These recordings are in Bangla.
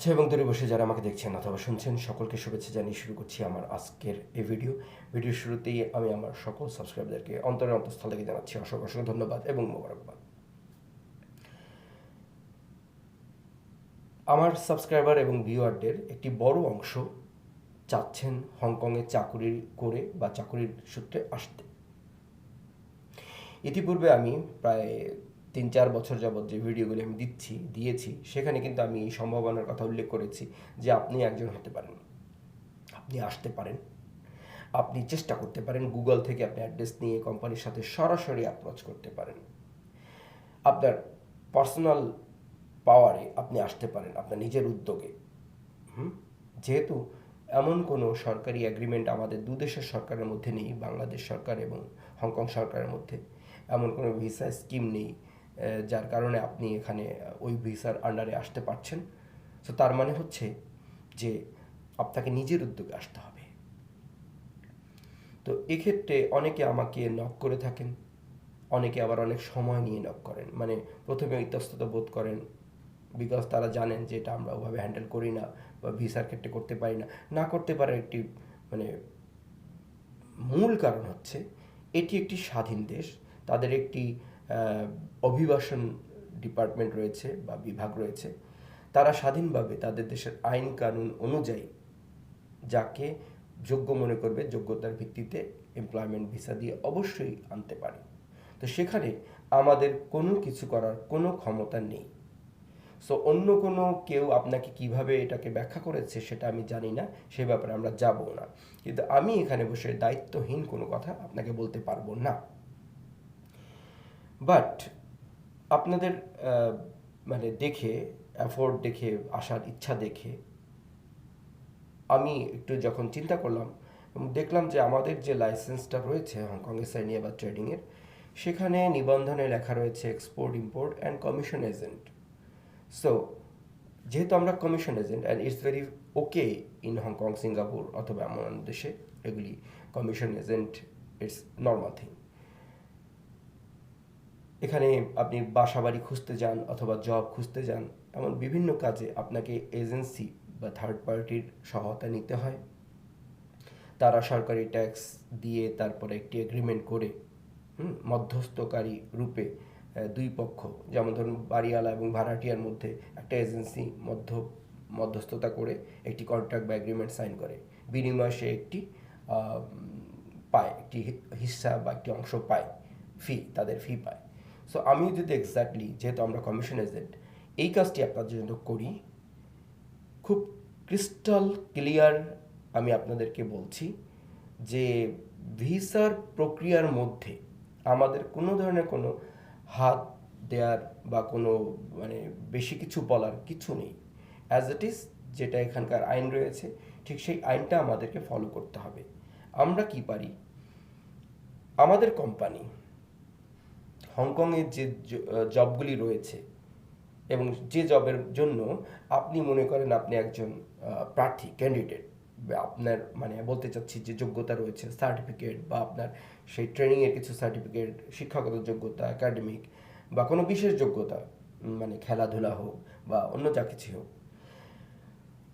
কাছে এবং দূরে বসে যারা আমাকে দেখছেন অথবা শুনছেন সকলকে শুভেচ্ছা জানিয়ে শুরু করছি আমার আজকের এই ভিডিও শুরুতেই আমি আমার সকল সাবস্ক্রাইবারদেরকে অন্তরের অন্তঃস্থল থেকে জানাচ্ছি অসংখ্য অসংখ্য ধন্যবাদ এবং মোবারকবাদ। আমার সাবস্ক্রাইবার এবং ভিউয়ারদের একটি বড় অংশ চাচ্ছেন হংকংয়ে চাকুরি করে বা চাকুরির সূত্রে আসতে। ইতিপূর্বে আমি প্রায় 3-4 বছর যাবৎ যে ভিডিওগুলি আমি দিয়েছি সেখানে কিন্তু আমি এই সম্ভাবনার কথা উল্লেখ করেছি যে আপনি একজন হতে পারেন, আপনি আসতে পারেন, আপনি চেষ্টা করতে পারেন, গুগল থেকে আপনি অ্যাড্রেস নিয়ে কোম্পানির সাথে সরাসরি অ্যাপ্রোচ করতে পারেন, আপনার পার্সোনাল পাওয়ারে আপনি আসতে পারেন, আপনার নিজের উদ্যোগে। যেহেতু এমন কোনো সরকারি অ্যাগ্রিমেন্ট আমাদের দু দেশের সরকারের মধ্যে নেই, বাংলাদেশ সরকার এবং হংকং সরকারের মধ্যে এমন কোনো ভিসা স্কিম নেই যার কারণে আপনি এখানে ওই ভিসার আন্ডারে আসতে পারছেন। তো তার মানে হচ্ছে যে আপনাকে নিজের উদ্যোগে আসতে হবে। তো এক্ষেত্রে অনেকে আমাকে নক করে থাকেন, অনেকে আবার অনেক সময় নিয়ে নক করেন, মানে প্রথমে ইতস্তত বোধ করেন, বিকজ তারা জানেন যে এটা আমরা ওভাবে হ্যান্ডেল করি না বা ভিসার ক্ষেত্রে করতে পারি না। না করতে পারার একটি মানে মূল কারণ হচ্ছে এটি একটি স্বাধীন দেশ, তাদের একটি অভিবাসন ডিপার্টমেন্ট রয়েছে বা বিভাগ রয়েছে। তারা স্বাধীনভাবে তাদের দেশের আইন কানুন অনুযায়ী যাকে যোগ্য মনে করবে যোগ্যতার ভিত্তিতে এমপ্লয়মেন্ট ভিসা দিয়ে অবশ্যই আনতে পারে। তো সেখানে আমাদের কোনো কিছু করার কোনো ক্ষমতা নেই। সো অন্য কোনো কেউ আপনাকে কিভাবে এটাকে ব্যাখ্যা করেছে সেটা আমি জানি না, সে ব্যাপারে আমরা যাব না। কিন্তু আমি এখানে বসে দায়িত্বহীন কোনো কথা আপনাকে বলতে পারবো না। বাট আপনাদের মানে দেখে, অ্যাফোর্ড দেখে, আসার ইচ্ছা দেখে আমি একটু যখন চিন্তা করলাম দেখলাম যে আমাদের যে লাইসেন্সটা রয়েছে হংকংয়ের সাইনিয়া বা ট্রেডিংয়ের, সেখানে নিবন্ধনে লেখা রয়েছে export import and commission agent. So যেহেতু আমরা commission agent and it's very okay in Hong Kong, Singapore অথবা এমন দেশে এগুলি commission agent it's normal thing. এখানে আপনি বাসা বাড়ি খুঁজতে যান অথবা জব খুঁজতে যান, এমন বিভিন্ন কাজে আপনাকে এজেন্সি বা থার্ড পার্টির সহায়তা নিতে হয়। তারা সরকারি ট্যাক্স দিয়ে তারপরে একটি এগ্রিমেন্ট করে মধ্যস্থকারী রূপে দুই পক্ষ, যেমন ধরুন বাড়িওয়ালা এবং ভাড়াটিয়ার মধ্যে একটা এজেন্সি মধ্যস্থতা করে একটি কন্ট্রাক্ট বা এগ্রিমেন্ট সাইন করে, বিনিময়ে সে একটি পায়, একটি হিস্সা বা একটি অংশ পায়, তাদের ফি পায়। সো আমি যদি এক্স্যাক্টলি, যেহেতু আমরা কমিশন এজেন্ট, এই কাজটি আপনাদের জন্য করি, খুব ক্রিস্টাল ক্লিয়ার আমি আপনাদেরকে বলছি যে ভিসার প্রক্রিয়ার মধ্যে আমাদের কোনো ধরনের কোনো হাত দেওয়ার বা কোনো মানে বেশি কিছু বলার কিছু নেই। অ্যাজ ইট ইজ যেটা এখানকার আইন রয়েছে ঠিক সেই আইনটা আমাদেরকে ফলো করতে হবে। আমরা কি পারি, আমাদের কোম্পানি হংকংয়ের যে জবগুলি রয়েছে এবং যে জবের জন্য আপনি মনে করেন আপনি একজন প্রার্থী, ক্যান্ডিডেট, আপনার মানে বলতে চাচ্ছি যে যোগ্যতা রয়েছে, সার্টিফিকেট বা আপনার সেই ট্রেনিংয়ের কিছু সার্টিফিকেট, শিক্ষাগত যোগ্যতা, একাডেমিক বা কোনো বিশেষ যোগ্যতা, মানে খেলাধুলা হোক বা অন্য যা কিছু হোক।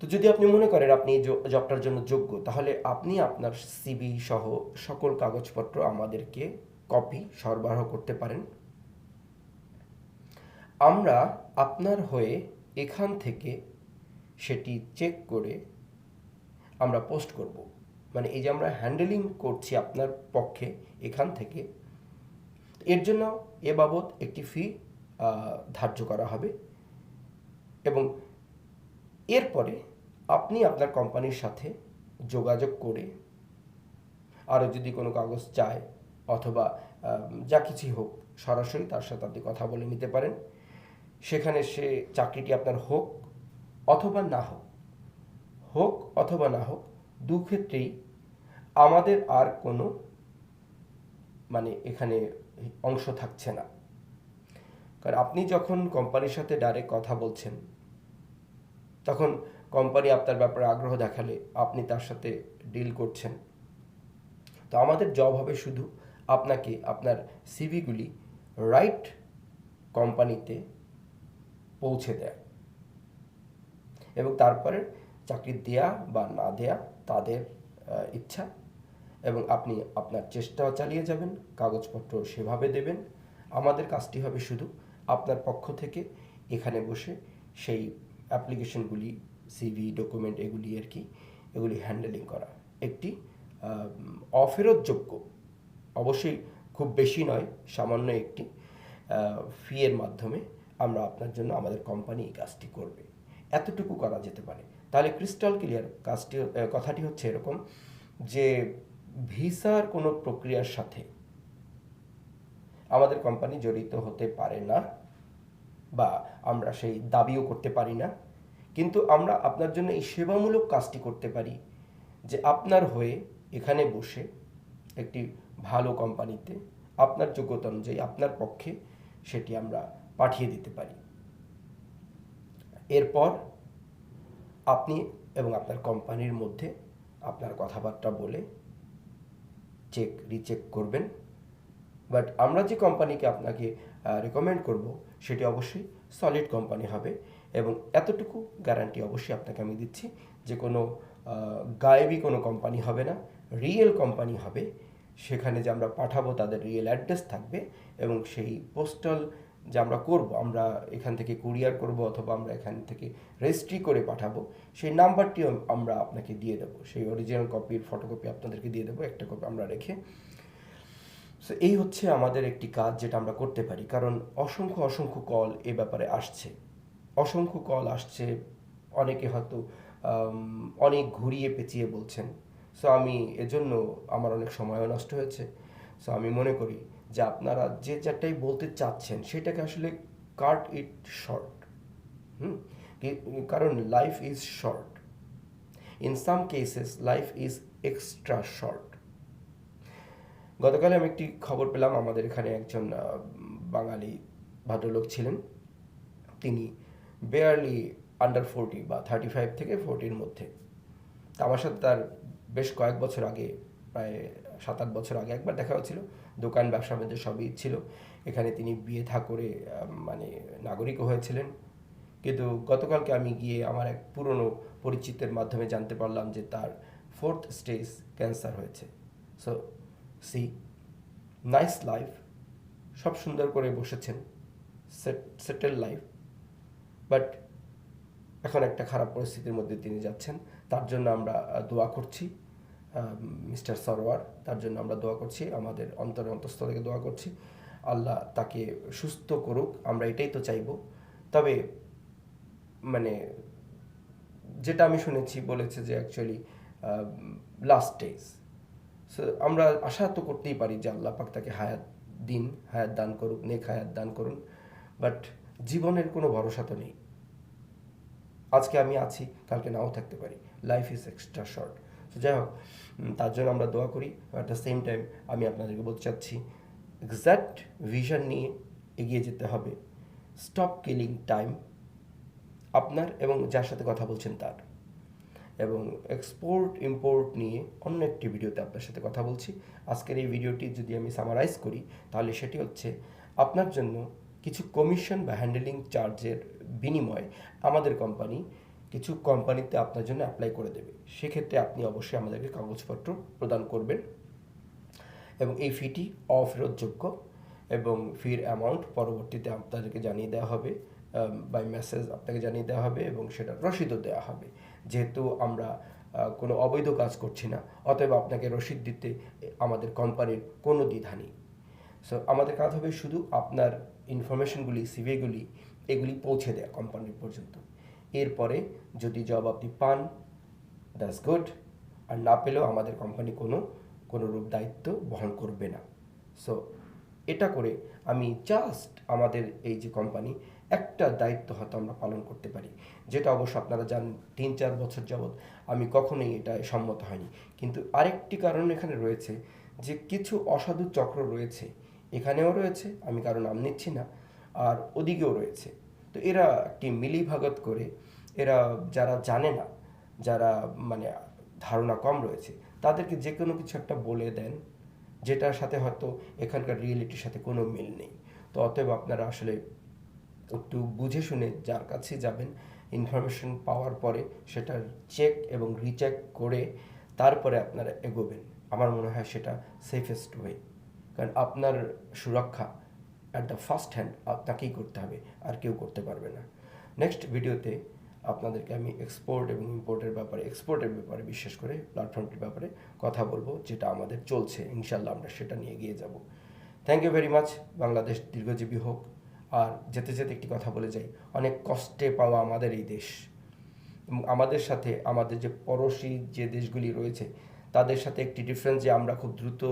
তো যদি আপনি মনে করেন আপনি এই জবটার জন্য যোগ্য, তাহলে আপনি আপনার সিভি সহ সকল কাগজপত্র আমাদেরকে কপি সরবরাহ করতে পারেন। আমরা আপনার হয়ে এখান থেকে সেটি চেক করে আমরা পোস্ট করব। মানে এই যে আমরা হ্যান্ডেলিং করছি আপনার পক্ষে এখান থেকে, এর জন্য এ বাবদ একটি ফি ধার্য করা হবে এবং এরপরে আপনি আপনার কোম্পানির সাথে যোগাযোগ করে আরও যদি কোনো কাগজ চায় অথবা যা কিছুই হোক সরাসরি তার সাথে আপনি কথা বলে নিতে পারেন। সেখানে সে চাকরিটি আপনার হোক অথবা না হোক, হোক অথবা না হোক, দু ক্ষেত্রেই আমাদের আর কোনো মানে এখানে অংশ থাকছে না। কারণ আপনি যখন কোম্পানির সাথে ডাইরেক্ট কথা বলছেন তখন কোম্পানি আপনার ব্যাপারে আগ্রহ দেখালে আপনি তার সাথে ডিল করছেন। তো আমাদের জব হবে শুধু আপনাকে আপনার সিভিগুলি রাইট কোম্পানিতে পৌঁছে দেয় এবং তারপরে চাকরি দেয়া বা না দেয়া তাদের ইচ্ছা, এবং আপনি আপনার চেষ্টাও চালিয়ে যাবেন, কাগজপত্র সেভাবে দেবেন। আমাদের কাজটি হবে শুধু আপনার পক্ষ থেকে এখানে বসে সেই অ্যাপ্লিকেশনগুলি, সিভি, ডকুমেন্ট এগুলি আর কি, এগুলি হ্যান্ডেলিং করা। একটি অফেরতযোগ্য, অবশ্যই খুব বেশি নয়, সামান্য একটি ফি এর মাধ্যমে আমরা আপনার জন্য, আমাদের কোম্পানি এই কাজটি করবে। এতটুকু করা যেতে পারে। তাহলে ক্রিস্টাল ক্লিয়ার কাজটি, কথাটি হচ্ছে এরকম যে ভিসার কোনো প্রক্রিয়ার সাথে আমাদের কোম্পানি জড়িত হতে পারে না, বা আমরা সেই দাবিও করতে পারি না, কিন্তু আমরা আপনার জন্য এই সেবামূলক কাজটি করতে পারি যে আপনার হয়ে এখানে বসে একটি ভালো কোম্পানিতে আপনার যোগ্যতা অনুযায়ী আপনার পক্ষে সেটি আমরা পাঠিয়ে দিতে পারি। এরপর আপনি এবং আপনার কোম্পানির মধ্যে আপনার কথাবার্তা বলে চেক রিচেক করবেন। বাট আমরা যে কোম্পানিকে আপনাকে রেকমেন্ড করব সেটি অবশ্যই সলিড কোম্পানি হবে, এবং এতটুকু গ্যারান্টি অবশ্যই আপনাকে আমি দিচ্ছি যে কোনো গায়েবী কোনো কোম্পানি হবে না, রিয়েল কোম্পানি হবে। সেখানে যে আমরা পাঠাবো তাদের রিয়েল অ্যাড্রেস থাকবে, এবং সেই পোস্টাল যে আমরা করব, আমরা এখান থেকে কুরিয়ার করব অথবা আমরা এখান থেকে রেজিস্ট্রি করে পাঠাবো, সেই নাম্বারটিও আমরা আপনাকে দিয়ে দেবো। সেই অরিজিনাল কপির ফটোকপি আপনাদেরকে দিয়ে দেবো, একটা কপি আমরা রেখে। সো এই হচ্ছে আমাদের একটি কাজ যেটা আমরা করতে পারি, কারণ অসংখ্য অসংখ্য কল এ ব্যাপারে আসছে, অসংখ্য কল আসছে, অনেকে হয়তো অনেক ঘুরিয়ে পেঁচিয়ে বলছেন। সো আমি এজন্য আমার অনেক সময়ও নষ্ট হয়েছে। সো আমি মনে করি যে আপনারা যে যেটাই বলতে চাচ্ছেন সেটাকে আসলে কাট ইট শর্ট। কারণ life is short, in some cases life is extra short. গতকালে আমি একটি খবর পেলাম, আমাদের এখানে একজন বাঙালি ভদ্রলোক ছিলেন, তিনি বেয়ারলি আন্ডার 40 বা 35 থেকে 40-র মধ্যে। আমার সাথে তার বেশ কয়েক বছর আগে, প্রায় 7-8 বছর আগে একবার দেখা হয়েছিল। দোকান, ব্যবসা বাণিজ্য সবই ছিল। এখানে তিনি বিয়ে থা করে মানে নাগরিকও হয়েছিলেন। কিন্তু গতকালকে আমি গিয়ে আমার এক পুরনো পরিচিতের মাধ্যমে জানতে পারলাম যে তার 4th স্টেজ ক্যান্সার হয়েছে। সো সি, নাইস লাইফ, সব সুন্দর করে বসেছেন, সেটেল লাইফ, বাট এখন একটা খারাপ পরিস্থিতির মধ্যে তিনি যাচ্ছেন। তার জন্য আমরা দোয়া করছি, মিস্টার সরোয়ার, তার জন্য আমরা দোয়া করছি, আমাদের অন্তঃস্থল থেকে দোয়া করছি, আল্লাহ তাকে সুস্থ করুক, আমরা এটাই তো চাইব। তবে মানে যেটা আমি শুনেছি, বলেছে যে অ্যাকচুয়ালি লাস্ট স্টেজ। সো আমরা আশা তো করতেই পারি যে আল্লাহ পাক তাকে হায়াত দান করুক, নেক হায়াত দান করুন, বাট জীবনের কোনো ভরসা তো নেই। আজকে আমি আছি, কালকে নাও থাকতে পারি, লাইফ ইজ এক্সট্রা শর্ট। তো যাই হোক, তার জন্য আমরা দোয়া করি। অ্যাট দ্য সেম টাইম আমি আপনাদেরকে বলতে চাচ্ছি, এক্স্যাক্ট ভিশন নিয়ে এগিয়ে যেতে হবে। স্টপ কিলিং টাইম, আপনার এবং যার সাথে কথা বলছেন তার। এবং এক্সপোর্ট ইম্পোর্ট নিয়ে অন্য একটি ভিডিওতে আপনার সাথে কথা বলছি। আজকের এই ভিডিওটি যদি আমি সামারাইজ করি, তাহলে সেটি হচ্ছে আপনার জন্য কিছু কমিশন বা হ্যান্ডেলিং চার্জের বিনিময়ে আমাদের কোম্পানি কিছু কোম্পানিতে আপনার জন্য অ্যাপ্লাই করে দেবে। সেক্ষেত্রে আপনি অবশ্যই আমাদেরকে কাগজপত্র প্রদান করবেন, এবং এই ফিটি অফেরতযোগ্য, এবং ফির অ্যামাউন্ট পরবর্তীতে আপনাদেরকে জানিয়ে দেওয়া হবে, বাই মেসেজ আপনাকে জানিয়ে দেওয়া হবে, এবং সেটা রসিদও দেওয়া হবে। যেহেতু আমরা কোনো অবৈধ কাজ করছি না, অতএব আপনাকে রসিদ দিতে আমাদের কোম্পানির কোনো দ্বিধা নেই। সো আমাদের কাজ হবে শুধু আপনার ইনফরমেশনগুলি, সিভিগুলি, এগুলি পৌঁছে দেওয়া কোম্পানির পর্যন্ত। এরপরে যদি জব আপনি পান, দ্যাটস গুড, আর না পেলেও আমাদের কোম্পানি কোনো রূপ দায়িত্ব বহন করবে না। সো এটা করে আমি জাস্ট আমাদের এই যে কোম্পানি, একটা দায়িত্ব হয়তো আমরা পালন করতে পারি, যেটা অবশ্য আপনারা জানেন 3-4 বছর যাবৎ আমি কখনোই এটা সম্মত হয়নি। কিন্তু আরেকটি কারণ এখানে রয়েছে, যে কিছু অসাধু চক্র রয়েছে, এখানেও রয়েছে, আমি কারো নাম নিচ্ছি না, আর ওদিকেও রয়েছে। তো এরা একটি মিলিভাগত করে, এরা যারা জানে না, যারা মানে ধারণা কম রয়েছে, তাদেরকে যে কোনো কিছু একটা বলে দেন, যেটার সাথে হয়তো এখানকার রিয়েলিটির সাথে কোনো মিল নেই। তো অতএব আপনারা আসলে একটু বুঝে শুনে যার কাছে যাবেন, ইনফরমেশন পাওয়ার পরে সেটার চেক এবং রিচেক করে তারপরে আপনারা এগোবেন। আমার মনে হয় সেটা সেফেস্ট ওয়ে, কারণ আপনার সুরক্ষা অ্যাট দ্য ফার্স্ট হ্যান্ড আপনাকেই করতে হবে, আর কেউ করতে পারবে না। নেক্সট ভিডিওতে আপনাদেরকে আমি এক্সপোর্টের ব্যাপারে বিশেষ করে প্ল্যাটফর্মটির ব্যাপারে কথা বলবো, যেটা আমাদের চলছে। ইনশাল্লাহ আমরা সেটা নিয়ে এগিয়ে যাব। Thank you very much. Bangladesh দীর্ঘজীবী হোক। আর যেতে যেতে একটি কথা বলে যাই, অনেক কষ্টে পাওয়া আমাদের এই দেশ, এবং আমাদের সাথে আমাদের যে পড়োশী যে দেশগুলি রয়েছে তাদের সাথে একটি ডিফারেন্স, যে আমরা খুব দ্রুত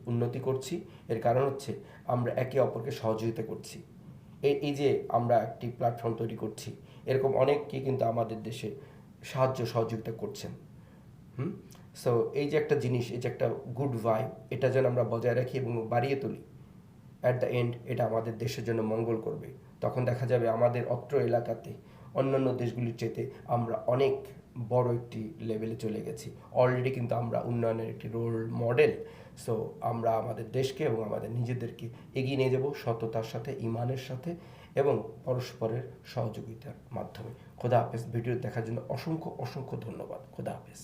উন্নতি করছি। এর কারণ হচ্ছে আমরা একে অপরকে সহযোগিতা করছি। এই যে আমরা একটি প্ল্যাটফর্ম তৈরি করছি, এরকম অনেককে কিন্তু আমাদের দেশে সাহায্য সহযোগিতা করছেন। সো এই যে একটা জিনিস, এই যে একটা গুড ভাইব, এটা যেন আমরা বজায় রাখি এবং বাড়িয়ে তুলি। অ্যাট দ্য এন্ড এটা আমাদের দেশের জন্য মঙ্গল করবে। তখন দেখা যাবে আমাদের অত্র এলাকাতে অন্যান্য দেশগুলির চেয়ে আমরা অনেক বড় একটি লেভেলে চলে গেছি। অলরেডি কিন্তু আমরা উন্নয়নের একটি রোল মডেল। সো আমরা আমাদের দেশকে এবং আমাদের নিজেদেরকে এগিয়ে নিয়ে যাব সততার সাথে, ইমানের সাথে এবং পরস্পরের সহযোগিতার মাধ্যমে। খোদা হাফেজ। ভিডিও দেখার জন্য অসংখ্য অসংখ্য ধন্যবাদ। খোদা হাফেজ।